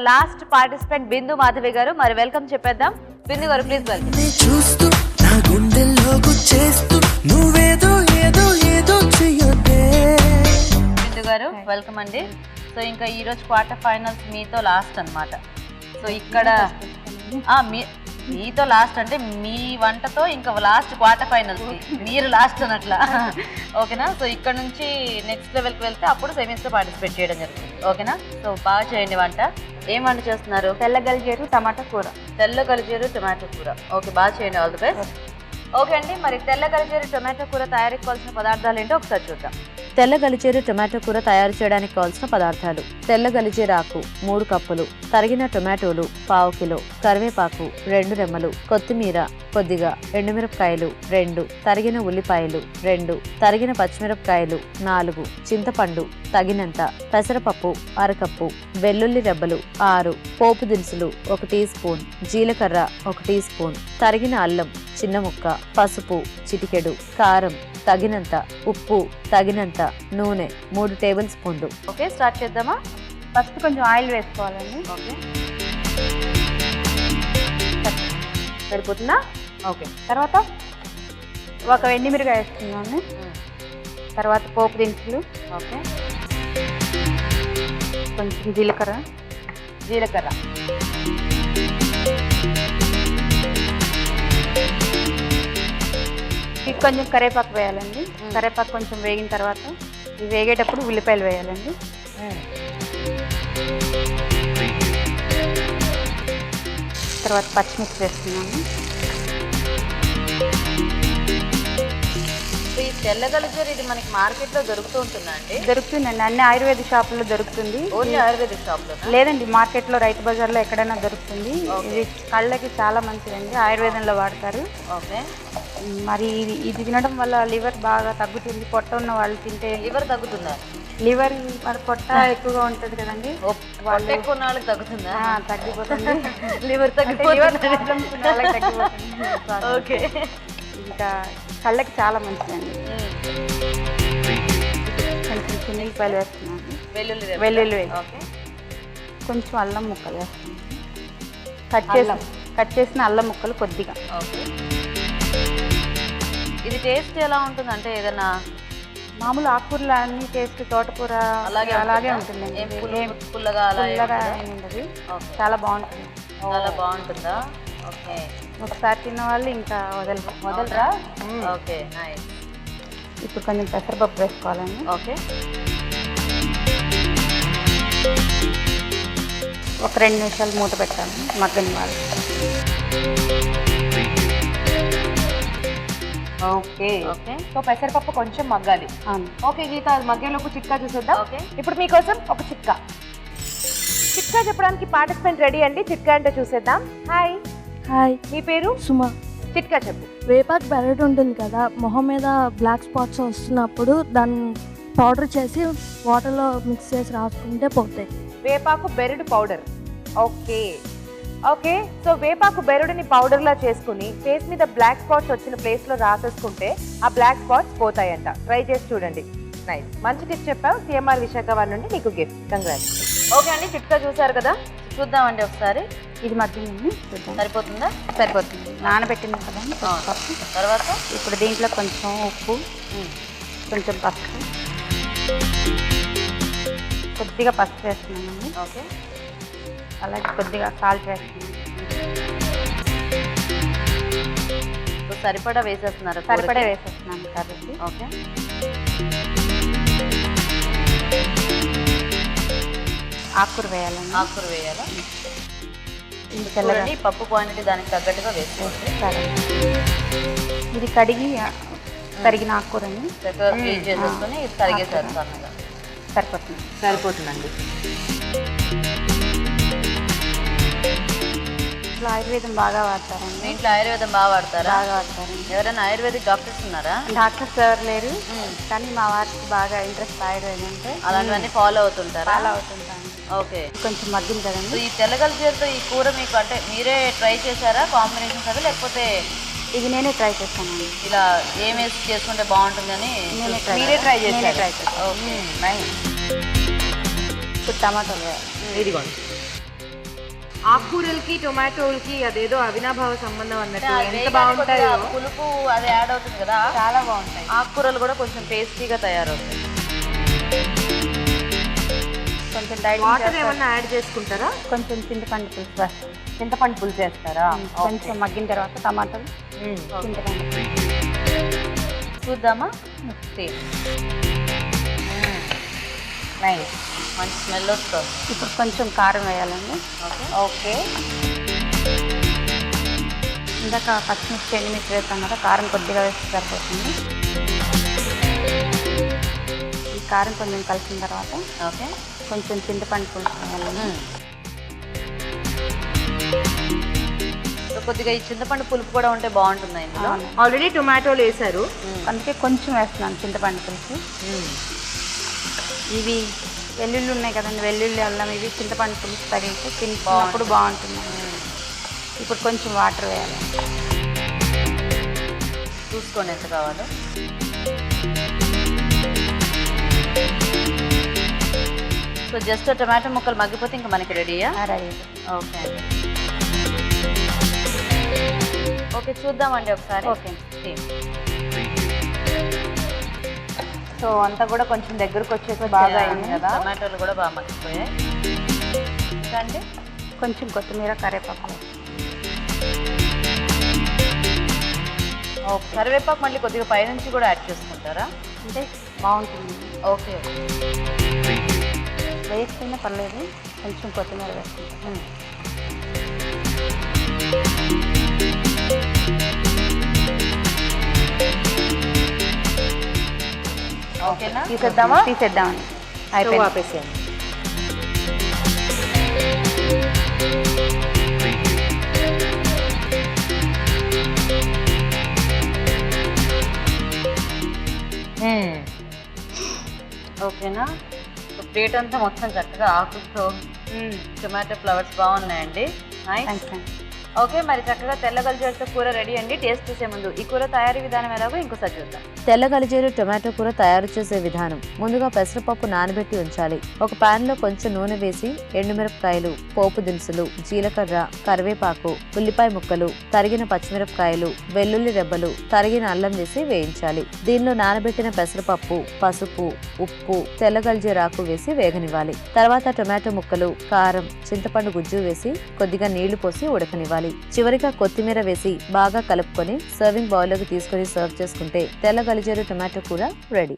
Last participant బిందు మాధవి గారు, మరి welcome చెప్పేద్దాం. బిందు గారు ప్లీజ్ వెల్కమ్. చూస్తూ నా గుండెల్లో గుచ్చేస్తూ నువ్వేదో ఏదో ఏదో చెయ్యొద్దే. బిందు గారు వెల్కమ్ అండి. సో ఇంకా ఈ రోజు క్వార్టర్ ఫైనల్స్ మీతో లాస్ట్ అన్నమాట. సో ఇక్కడ మీతో లాస్ట్ అంటే మీ వంటతో ఇంకా లాస్ట్ క్వార్టర్ ఫైనల్స్ మీరు లాస్ట్ అన్నట్లా, ఓకేనా? సో ఇక్కడ నుంచి నెక్స్ట్ లెవెల్కి వెళ్తే అప్పుడు సెమీస్లో పార్టిసిపేట్ చేయడం జరుగుతుంది, ఓకేనా? సో బాగా చేయండి వంట. ఏం వంట చేస్తున్నారు? తెల్ల గలిజేరు టమాటా కూర. తెల్ల గలిజేరు టొమాటో కూర. ఓకే, బాగా చేయండి. All the best. ఓకే అండి, మరి తెల్ల గలిజేరు టొమాటో కూర తయారీకి కావాల్సిన పదార్థాలు ఏంటో ఒకసారి చూద్దాం. తెల్ల గలిజేరు టొమాటో కూర తయారు చేయడానికి కావాల్సిన పదార్థాలు: తెల్ల గలిజేరు ఆకు 3 కప్పులు, తరిగిన టొమాటోలు 1/2 కిలో, కరివేపాకు 2 రెమ్మలు, కొత్తిమీర కొద్దిగా, ఎండుమిరపకాయలు 2, తరిగిన ఉల్లిపాయలు 2, తరిగిన పచ్చిమిరపకాయలు 4, చింతపండు తగినంత, పెసరపప్పు 1/2 కప్పు, వెల్లుల్లి రెబ్బలు 6, పోపు దినుసులు 1 టీ స్పూన్, జీలకర్ర 1 టీ స్పూన్, తరిగిన అల్లం చిన్న ముక్క, పసుపు చిటికెడు, కారం తగినంత, ఉప్పు తగినంత, నూనె 3 టేబుల్ స్పూన్లు. ఓకే, స్టార్ట్ చేద్దామా? ఫస్ట్ కొంచెం ఆయిల్ వేసుకోవాలండి. ఓకే, సరిపోతుందా? ఓకే, తర్వాత ఒక ఎండుమిరకాయ వేస్తున్నాను. తర్వాత పోపు దినుసులు, ఓకే, కొంచెం జీలకర్ర, కొంచెం కరివేపాకు వేయాలండి. కరివేపాకు కొంచెం వేగిన తర్వాత ఇవి వేగేటప్పుడు ఉల్లిపాయలు వేయాలండి. తర్వాత పచ్చిమిర్చి వేస్తున్నాము. ఈ తెల్ల గలిజేరు ఇది మనకి మార్కెట్లో దొరుకుతూ ఉంటుందా అండి? దొరుకుతుందండి, అన్ని ఆయుర్వేద షాపుల్లో దొరుకుతుంది. ఓన్లీ ఆయుర్వేద షాప్లో లేదండి, మార్కెట్లో రైతు బజార్లో ఎక్కడైనా దొరుకుతుంది. ఇది కళ్ళకి చాలా మంచిదండి, ఆయుర్వేదంలో వాడతారు. ఓకే, మరి ఇది తినడం వల్ల లివర్ బాగా తగ్గుతుంది. పొట్ట ఉన్న వాళ్ళు తింటే లివర్ తగ్గుతుందా? లివర్ మరి పొట్ట ఎక్కువగా ఉంటుంది కదండి, వాళ్ళు ఎక్కువ నాళ్ళకి తగ్గుతుందా? తగ్గిపోతుంది. లివర్ తగ్గిపోతుంది. ఓకే, ఇంకా కళ్ళకి చాలా మంచిదండి. కొంచెం చిన్నపాయలు వేస్తున్నాను, వెల్లుల్లి వేసి, ఓకే, కొంచెం అల్లం ముక్కలు వేస్తున్నాను. కట్ చేసిన అల్లం ముక్కలు కొద్దిగా. ఓకే, ఇది టేస్ట్ ఎలా ఉంటుంది అంటే ఏదైనా మామూలు ఆకుకూరలు అన్ని టేస్ట్, తోటకూర అలాగే ఉంటుందండి. పుల్లగా ఏమి ఉండదు, చాలా బాగుంటుంది. చాలా బాగుంటుందా? ఓకే, ఒకసారి తిన్న వాళ్ళు ఇంకా వదలరా. Okay, nice. ఇప్పుడు కొంచెం పెసరపప్పు వేసుకోవాలండి. ఓకే, ఒక 2 నిమిషాలు మూత పెట్టాలి, మగ్గని వాళ్ళు. Okay, okay. సో పెసరపప్పు కొంచెం మగ్గాలి. ఓకే గీత, మగ్గేలోపు చిట్కా చూసేద్దాం. ఓకే, ఇప్పుడు మీకోసం ఒక చిట్కా చెప్పడానికి పార్టిసిపెంట్ రెడీ అండి. చిట్కా అంటే చూసేద్దాం. హాయ్, మీ పేరు? సుమా. చిట్కా చెప్పు. వేపాకు బెరడు ఉంటుంది కదా, మొహం మీద బ్లాక్ స్పాట్స్ వస్తున్నప్పుడు దాన్ని పౌడర్ చేసి వాటర్లో మిక్స్ చేసి రాసుకుంటే పోతాయి. వేపాకు బెరడు పౌడర్. Okay, okay. సో వేపాకు బెరడుని పౌడర్లా చేసుకుని ఫేస్ మీద బ్లాక్ స్పాట్స్ వచ్చిన ప్లేస్లో రాసేసుకుంటే ఆ బ్లాక్ స్పాట్స్ పోతాయంట. ట్రై చేసి చూడండి. నైస్, మంచి టిప్ చెప్పావు. సిఎంఆర్ విశాఖపట్నం నుండి నీకు గిఫ్ట్. కంగ్రాట్స్. ఓకే అండి, చిట్కా చూసారు కదా, చూద్దామండి ఒకసారి. ఇది మగ్గిందండి, సరిపోతుందా? సరిపోతుంది. నానబెట్టింది కదా పప్పు. తర్వాత ఇప్పుడు దీంట్లో కొంచెం ఉప్పు, కొంచెం పసుపు, కొద్దిగా పసుపు వేస్తున్నామండి. ఓకే, అలాగే కొద్దిగా సాల్ట్ వేస్తున్నాం. సరిపడా వేసేస్తున్నారు? సరిపడా వేసేస్తున్నాను కాబట్టి. ఓకే, ఆకుకూర వేయాలండి. ఆకుకూర వేయాలా? చూడండి, పప్పు క్వాంటిటీ దానికి తగ్గట్టుగా వేసుకోండి. సరే, ఇది కడిగి తరిగిన ఆకుకూరని చక్కగా క్లీన్ చేసేసుకొని ఇది తరిగేసారు. సరిపోతుందండి. ఇంట్లో ఆయుర్వేదం బాగా వాడతారండి. ఇంట్లో ఆయుర్వేదం బాగా వాడతారా? బాగా వాడతారండి. ఎవరైనా ఆయుర్వేదిక్ డాక్టర్స్ ఉన్నారా? డాక్టర్స్ ఎవరు లేరు, కానీ మా వారికి బాగా ఇంట్రెస్ట్ ఆయుర్వేదం అంటే అలాంటివన్నీ ఫాలో అవుతుంటారా? ఫాలో అవుతుంటాను. ఓకే, కొంచెం మగ్గింది కదండి. ఈ తెల్లగలిజేరుతో ఈ కూర మీకు అంటే మీరే ట్రై చేశారా కాంబినేషన్స్ అవి, లేకపోతే ఇది నేనే ట్రై చేస్తానండి. ఇలా ఏం వేసి చేసుకుంటే బాగుంటుందని మీరే ట్రై చేశాను. Okay, nice. ఇప్పుడు టమాటాలు వేయాలి. ఇదిగోండి, ఆకుకూరలకి టొమాటోలకి అదేదో అవినాభావ సంబంధం అన్నట్టు ఎంత బాగుంటాయో. పులుపు అది యాడ్ అవుతుంది కదా, చాలా బాగుంటాయి. ఆకుకూరలు కూడా కొంచెం టేస్టీగా తయారవుతాయి. కొంచెం వాటర్ డైటింగ్ ఏమన్నా యాడ్ చేసుకుంటారా? కొంచెం చింతపండు పులుసు వేస్తాం. చింతపండు పులుసు చేస్తారా? కొంచెం మగ్గిన తర్వాత టమాటాలు చింతపండు చూద్దామా? నైస్, మంచి స్మెల్ వస్తుంది. ఇప్పుడు కొంచెం కారం వేయాలండి. ఓకే, ఇందాక పచ్చిమిర్చి ఎండుమిర్చి వేస్తాం కదా, కారం కొద్దిగా వేస్తే సరిపోతుంది. ఈ కారం కొంచెం కలిసిన తర్వాత ఓకే, కొంచెం చింతపండు పులుసు వేయాలండి. సో కొద్దిగా ఈ చింతపండు పులుపు కూడా ఉంటే బాగుంటుంది ఇందులో. అవును. ఆల్రెడీ టొమాటోలు వేసారు. అందుకే కొంచెం వేస్తున్నాను చింతపండు పులుసు. ఇవి వెల్లుల్లి ఉన్నాయి కదండి, వెల్లుల్లి అల్లం ఇవి చింతపండు పులుసు తగిలితే తిన్నప్పుడు బాగుంటుంది. ఇప్పుడు కొంచెం వాటర్ వేయాలి. చూసుకోండి ఎంత కావాలో. సో జస్ట్ టమాటో ముక్కలు మగ్గిపోతే ఇంకా మనకి రెడీయా? రెడీ. ఓకే అండి, ఓకే చూద్దామండి ఒకసారి. ఓకే. సో అంతా కూడా కొంచెం దగ్గరకు వచ్చేసి బాగా అయింది కదా. టమాటోలు కూడా బాగా మగ్గిపోయాయి. ఇంకా అండి కొంచెం కొత్తిమీర కరివేపాకు. ఓకే, కరివేపాకు మళ్ళీ కొద్దిగా పైనుంచి కూడా యాడ్ చేసుకుంటారా? అంటే బాగుంటుంది. ఓకే, వేస్తేనే పర్లేదు, కొంచెం కొత్తిమీర వేసుకుంటాం. ఓకేనా? తీసేద్దామా? తీసేద్దామని స్టవ్ అయిపోయింది. ఆపేసేయండి. ఓకేనా? సో ప్లేట్ అంతా మొత్తం చక్కగా ఆకులతో టొమాటో ఫ్లవర్స్ బాగున్నాయండి. నైస్. థ్యాంక్స్ అండి. ఓకే, మరి చక్కగా తెల్ల గలిజేరుతో కూర రెడీ అండి. టేస్ట్ చేసే ముందు ఈ కూర తయారీ విధానం ఎలాగో ఇంకోసారి చూద్దాం. తెల్ల గలిజేరు టొమాటో కూర తయారు చేసే విధానం: ముందుగా పెసరపప్పు నానబెట్టి ఉంచాలి. ఒక పాన్ లో కొంచెం నూనె వేసి ఎండుమిరపకాయలు, పోపు దినుసులు, జీలకర్ర, కరివేపాకు, ఉల్లిపాయ ముక్కలు, తరిగిన పచ్చిమిరపకాయలు, వెల్లుల్లి రెబ్బలు, తరిగిన అల్లం వేసి వేయించాలి. దీనిలో నానబెట్టిన పెసరపప్పు, పసుపు, ఉప్పు, తెల్ల గలిజేరాకు వేసి వేగనివ్వాలి. తర్వాత టొమాటో ముక్కలు, కారం, చింతపండు గుజ్జు వేసి కొద్దిగా నీళ్లు పోసి ఉడకనివ్వాలి. చివరిగా కొత్తిమీర వేసి బాగా కలుపుకొని సర్వింగ్ బౌల్ లోకి తీసుకొని సర్వ్ చేసుకుంటే తెల్ల గలిజేరు టొమాటో కూర రెడీ.